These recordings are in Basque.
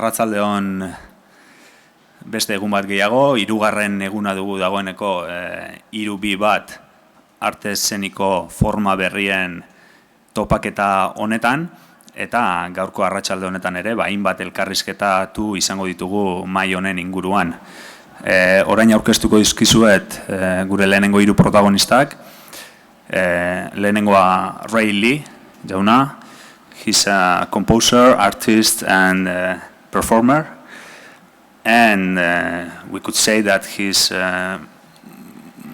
arratsaldeon beste egun bat gehiago, hirugarren eguna dugu dagoeneko 3B bat arte eszeniko forma berrien topaketa honetan, eta gaurko arratsalde honetan ere, hainbat elkarrizketatu izango ditugu mahai honen inguruan. Orain aurkeztuko dizkizuet gure lehenengo 3 protagonistak. Lehenengoa Ray Lee, jauna. He's a composer, artist, and performer. And we could say that he's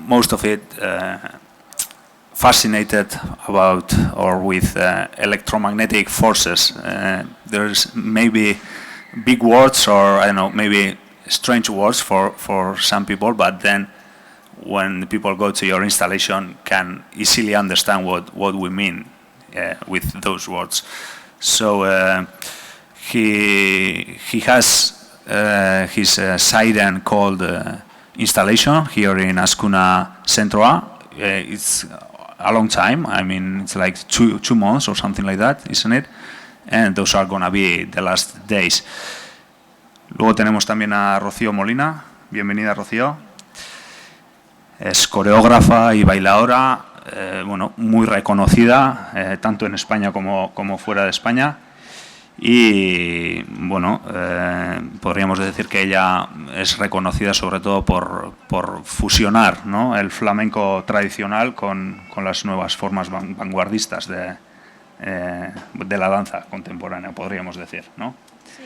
most of it fascinated about or with electromagnetic forces. There's maybe big words or, I don't know, maybe strange words for some people, but then when the people go to your installation can easily understand what we mean with those words. So he has his siren called installation here in Azkuna Zentroa. It's a long time. I mean, it's like two months or something like that, isn't it? And those are gonna be the last days. Luego tenemos también a Rocío Molina. Bienvenida, Rocío. Es coreógrafa y bailadora, bueno, muy reconocida, tanto en España como fuera de España. Y bueno, podríamos decir que ella es reconocida sobre todo por fusionar, ¿no?, el flamenco tradicional con las nuevas formas vanguardistas de la danza contemporánea, podríamos decir, ¿no? Sí.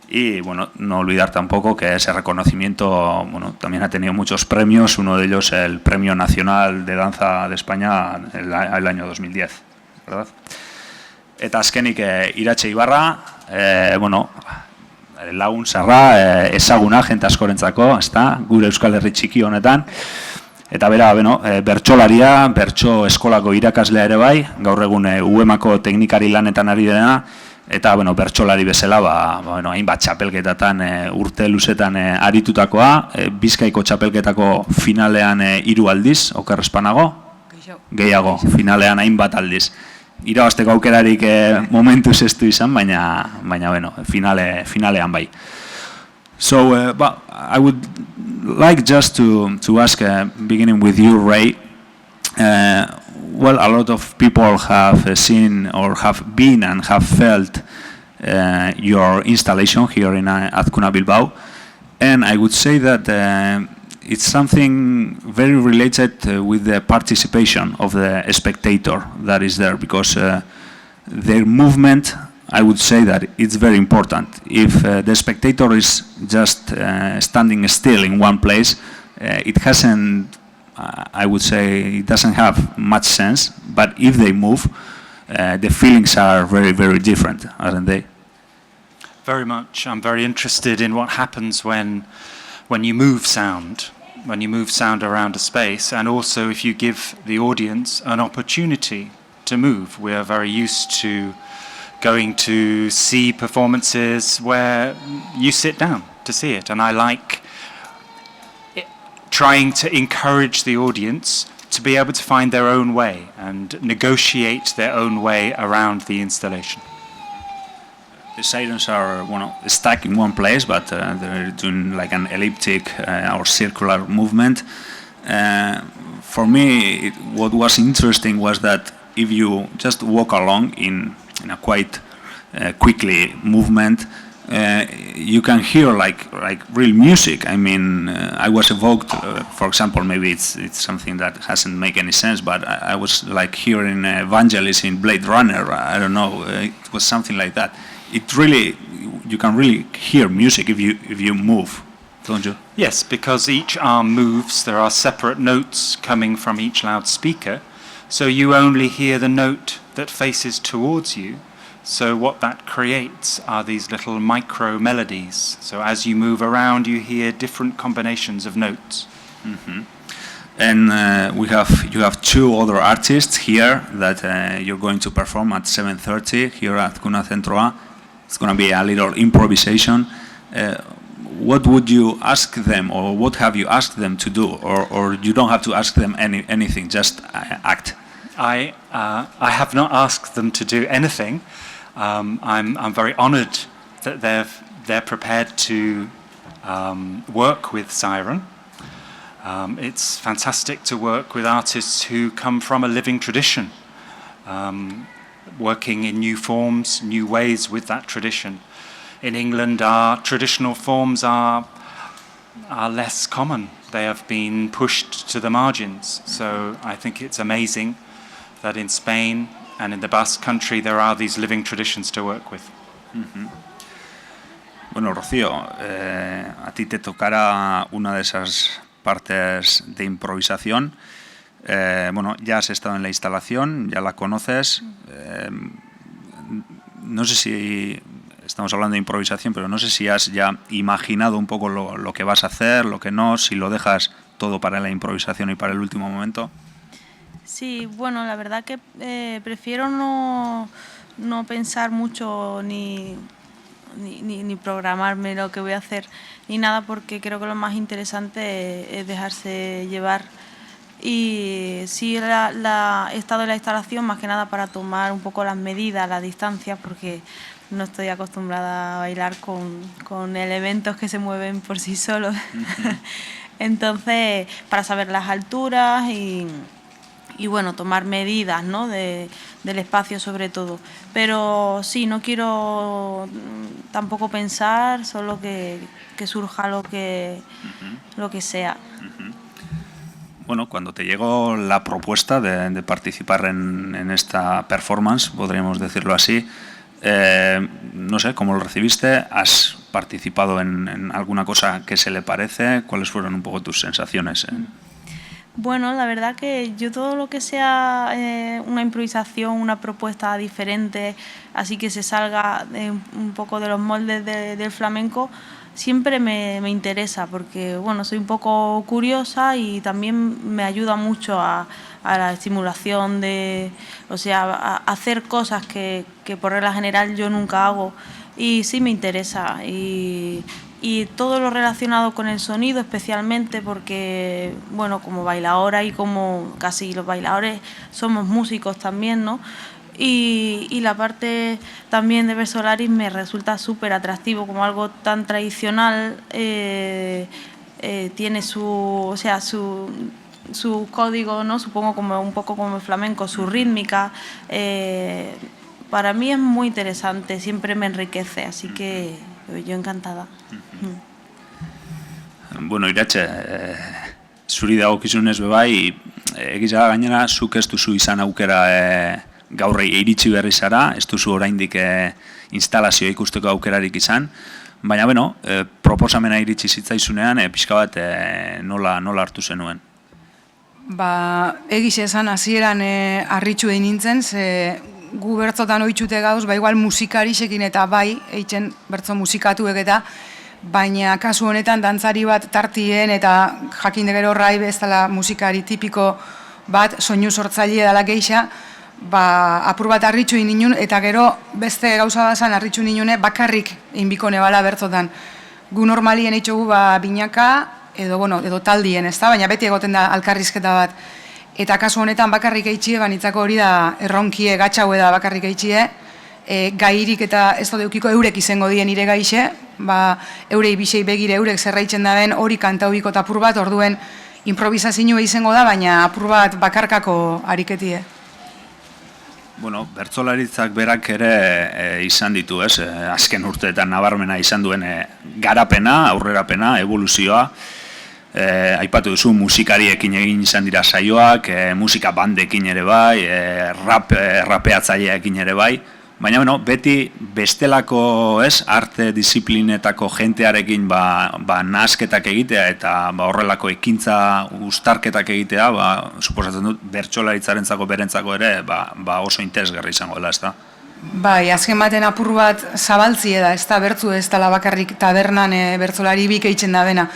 Y bueno, no olvidar tampoco que ese reconocimiento, bueno, también ha tenido muchos premios, uno de ellos el Premio Nacional de Danza de España el año 2010, ¿verdad? Eta azkenik Iratxe Ibarra, bueno, lagun zarra, ezaguna, jente askorentzako, ezta, gure Euskal Herri txiki honetan. Eta bera, bueno, bertsolaria, bertso eskolako irakaslea ere bai, gaur egun UEMako teknikari lanetan ari dena, eta, bueno, bertsolari bezala, bueno, hainbat txapelketatan urte luzetan aritutakoa, Bizkaiko txapelketako finalean 3 aldiz, oker ez banago? Gehiago, finalean hainbat aldiz. Irabazteko aukerarik momentuz ez du izan, baina bueno, finalean bai. So, I would like just to ask, beginning with you, Ray, well, a lot of people have seen or have been and have felt your installation here in Azkuna Bilbao, and I would say that it's something very related with the participation of the spectator that is there, because their movement, I would say that it's very important. If the spectator is just standing still in one place, it hasn't, I would say, it doesn't have much sense, but if they move, the feelings are very, very different, aren't they? Very much. I'm very interested in what happens when you move sound. When you move sound around a space, and also if you give the audience an opportunity to move. We are very used to going to see performances where you sit down to see it, and I like trying to encourage the audience to be able to find their own way and negotiate their own way around the installation. The sirens are, well, stuck in one place, but they're doing like an elliptic or circular movement. For me, what was interesting was that if you just walk along in a quite quickly movement, you can hear like real music. I mean, I was evoked, for example, maybe it's something that hasn't make any sense, but I was like hearing Vangelis in Blade Runner. I don't know, it was something like that. It really, you can really hear music if you move, don't you? Yes, because each arm moves, there are separate notes coming from each loudspeaker, so you only hear the note that faces towards you. So what that creates are these little micro melodies. So as you move around, you hear different combinations of notes. Mm-hmm. And you have 2 other artists here that you're going to perform at 7:30 here at Azkuna Zentroa. It's going to be a little improvisation. What would you ask them, or what have you asked them to do, or you don't have to ask them anything, just act? I have not asked them to do anything. I'm very honoured that they're prepared to work with Siren. It's fantastic to work with artists who come from a living tradition, working in new forms, new ways with that tradition. In England, our traditional forms are less common. They have been pushed to the margins. So I think it's amazing that in Spain and in the Basque Country there are these living traditions to work with. Bueno, Rocío, a ti te tocará una de esas partes de improvisación. Bueno, ya has estado en la instalación, ya la conoces. No sé si estamos hablando de improvisación, pero no sé si has ya imaginado un poco lo que vas a hacer, lo que no, si lo dejas todo para la improvisación y para el último momento. Sí, bueno, la verdad que prefiero no pensar mucho ni programarme lo que voy a hacer ni nada, porque creo que lo más interesante es dejarse llevar. Y sí, he estado en la instalación más que nada para tomar un poco las medidas, las distancias, porque no estoy acostumbrada a bailar con elementos que se mueven por sí solos. Entonces, para saber las alturas y bueno, tomar medidas, ¿no? del espacio sobre todo. Pero sí, no quiero tampoco pensar, solo que surja lo que sea. Bueno, cuando te llegó la propuesta de participar en esta performance, podríamos decirlo así, no sé, ¿cómo lo recibiste? ¿Has participado en alguna cosa que se le parece? ¿Cuáles fueron un poco tus sensaciones? Bueno, la verdad que yo todo lo que sea una improvisación, una propuesta diferente, así que se salga un poco de los moldes del flamenco, siempre me interesa, porque bueno, soy un poco curiosa y también me ayuda mucho a la estimulación a hacer cosas que por regla general yo nunca hago, y sí me interesa, y todo lo relacionado con el sonido especialmente, porque bueno, como bailadora y como casi los bailadores somos músicos también, ¿no? Y la parte también de Versolaris me resulta súper atractivo, como algo tan tradicional, tiene su código, ¿no? Supongo como un poco como el flamenco, su rítmica. Para mí es muy interesante, siempre me enriquece, así que yo encantada. Bueno, Iratxe, zuri dagokizunez bebai, egiza gainera zuk ez duzu izan aukera gaur iritsi berri zara, ez duzu oraindik instalazioa ikusteko aukerarik izan, baina bueno, proposamena iritsi zitzaizunean pixka bat nola hartu zenuen? Egiz esan hasieran harritxu egin nintzen, ze gu bertzotan oitxute gauz, igual musikarisekin eta bai, eitzen bertzo musikatuek eta, baina kasu honetan dantzari bat tartien eta jakinde gero raibe ez dela musikari tipiko bat, soinu sortzaile dela geixa, apur bat harritxu egin ninun, eta gero beste gauza bazan harritxu ninune bakarrik inbiko nebala bertzotan. Gu normalien eitxogu binaka edo taldien, ez da, baina beti egoten da alkarrizketa bat. Eta kasu honetan bakarrik eitxie, banitzako hori da erronkie, gatxaue da bakarrik eitxie, gairik eta ez da deukiko eurek izango dien ire gaixe, eurei bisei begire eurek zerraitzen da den hori kantauiko eta apur bat, orduen improvisazioa izango da, baina apur bat bakarkako ariketie. Bueno, bertsolaritzak berak ere izan ditu, ez? Azken urteetan nabarmena izan duen garapena, aurrerapena, evoluzioa. Aipatu duzu musikariekin egin izan dira saioak, musika bandekin ere bai, rapeatzaileekin ere bai. Baina bueno, beti bestelako, ez, arte disiplinetako jentearekin nahasketak egitea eta horrelako ekintza uztarketak egitea, suposatzen dut bertsolaritzarentzako berentzako ere oso interesgarri izango dela, ezta? Bai, azken baten apur bat zabaltzie da, ez da bertzu ez dela bakarrik tabernan bertsolari bik eitzen da bena.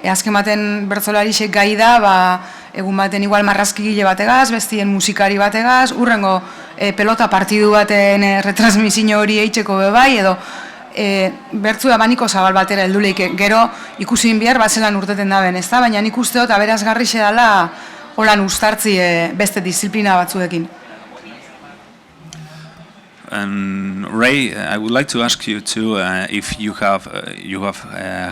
Azken baten bertsolarisek gai da, egun baten igual marrazkigile bategaz, bestien musikari bategaz, urrengo pelota partidu baten retransmisio hori eitzeko bebai, edo bertzu abaniko zabal batera helduleik, gero ikusin behar batzelan urteten da ben, ez da? Baina nik uste dut aberazgarri dela holan ustartzi beste disiplina batzuekin. Ray, I would like to ask you too if you have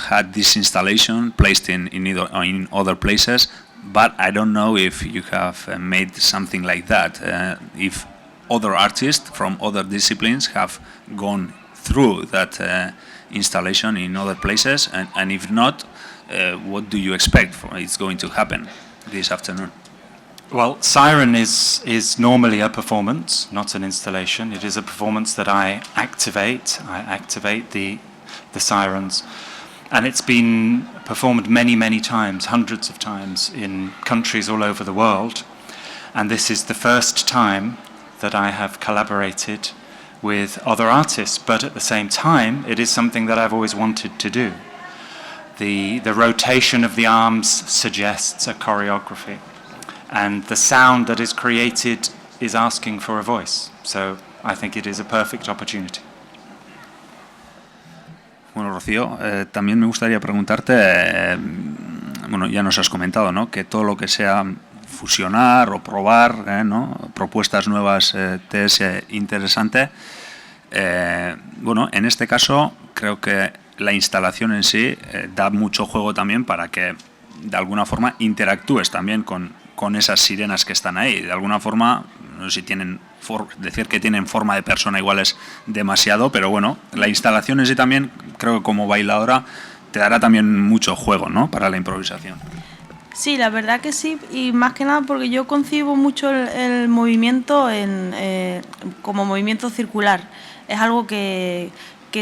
had this installation placed in other places, but I don't know if you have made something like that. If other artists from other disciplines have gone through that installation in other places, and if not, what do you expect it's going to happen this afternoon? Well, Siren is normally a performance, not an installation. It is a performance that I activate. I activate the sirens. And it's been performed many, many times, hundreds of times in countries all over the world. And this is the first time that I have collaborated with other artists. But at the same time, it is something that I've always wanted to do. The rotation of the arms suggests a choreography. And the sound that is created is asking for a voice. So I think it is a perfect opportunity. Bueno, Rocío, también me gustaría preguntarte, bueno, ya nos has comentado, ¿no?, que todo lo que sea fusionar o probar, ¿no?, propuestas nuevas te es interesante. Bueno, en este caso creo que la instalación en sí da mucho juego también para que de alguna forma interactúes también con esas sirenas que están ahí. De alguna forma, no sé si tienen decir que tienen forma de persona igual es demasiado, pero bueno, la instalación en sí también, creo que como bailadora, te dará también mucho juego, ¿no?, para la improvisación. Sí, la verdad que sí, y más que nada porque yo concibo mucho el movimiento como movimiento circular. Es algo que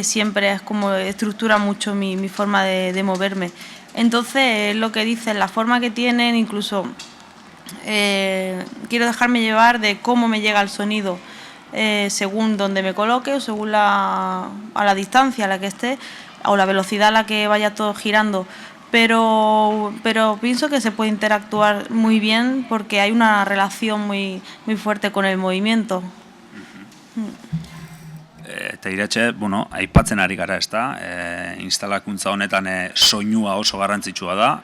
siempre es como estructura mucho mi forma de moverme. Entonces, lo que dicen, la forma que tienen, incluso quiero dejarme llevar de cómo me llega el sonido según donde me coloque o según a la distancia a la que esté o la velocidad a la que vaya todo girando. Pero pienso que se puede interactuar muy bien porque hay una relación muy fuerte con el movimiento. Eta Iratxe, bueno, aipatzen ari gara, ezta? Instalakuntza honetan soinua oso garrantzitsua da.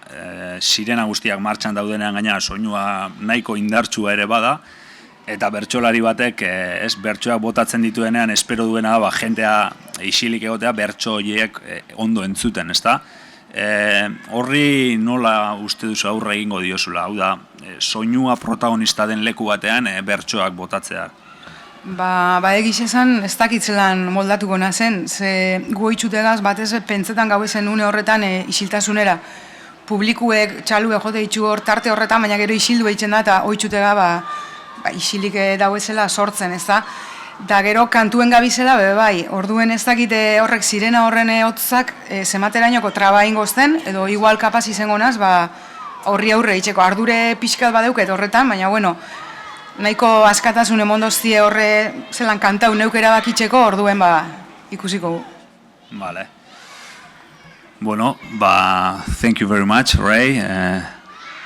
Sirena guztiak martxan daudenean gaina soinua nahiko indartsua ere bada. Eta bertsolari batek, bertsoak botatzen dituenean espero duena da, jentea isilik egotea bertso horiek ondo entzuten, ezta? Horri nola uste duzu aurre egingo diozula? Hau da, soinua protagonista den leku batean bertsoak botatzea. Ba egiz esan ez dakitzelan moldatuko nazen, ze gu oitzutegaz batez pentsetan gauezen une horretan isiltasunera. Publikuek txaluek jote ditzu hor tarte horretan, baina gero isildu eitzen da eta oitzutega isilik dauezela sortzen, ez da? Da gero kantuen gabizela bai, orduen ez dakite horrek sirena horren hotzak zematerainoko traba ingozten, edo igual kapaz izango naz, horri aurre itxeko ardure pixkat badeuket horretan, baina bueno, nahiko askatasun emondoztie horre zelan kantau neuk erabakitzeko, orduen ikusiko. Vale. Bueno, thank you very much, Ray,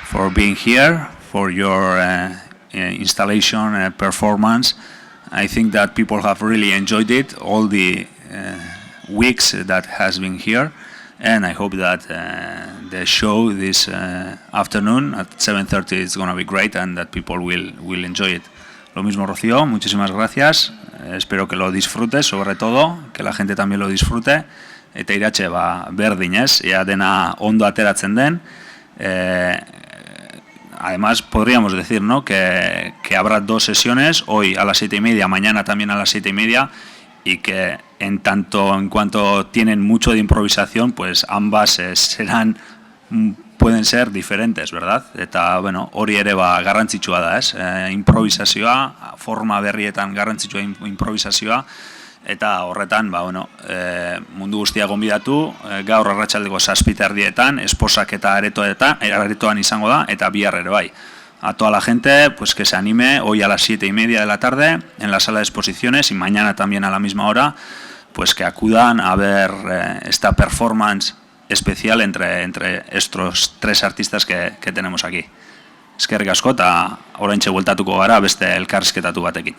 for being here, for your installation performance. I think that people have really enjoyed it, all the weeks that has been here, and I hope that the show this afternoon at 7:30 is going to be great and that people will enjoy it. Lo mismo, Rocío, muchísimas gracias, espero que lo disfrutes, sobre todo, que la gente también lo disfrute, eta Iratxe berdin, ez, ea dena ondo ateratzen den. Además, podríamos decir, ¿no?, que habrá 2 sesiones, hoy a las 7:30, mañana también a las 7:30, y que en cuanto tienen mucho de improvisación, pues ambas pueden ser diferentes, ¿verdad? Eta, bueno, hori ere garrantzitsua da, ez? Improvisazioa, forma berrietan garrantzitsua improvisazioa, eta horretan, mundu guztia gonbidatu, gaur arratsaldeko 7:30, esposak eta aretoan izango da, eta bihar ere bai. A toda la gente, pues que se anime hoy a las 7:30 de la tarde en la sala de exposiciones y mañana también a la misma hora, pues que acudan a ver esta performance especial entre estos 3 artistas que tenemos aquí. Eskerrik asko eta oraintxe bueltatuko gara beste elkarrizketatu batekin.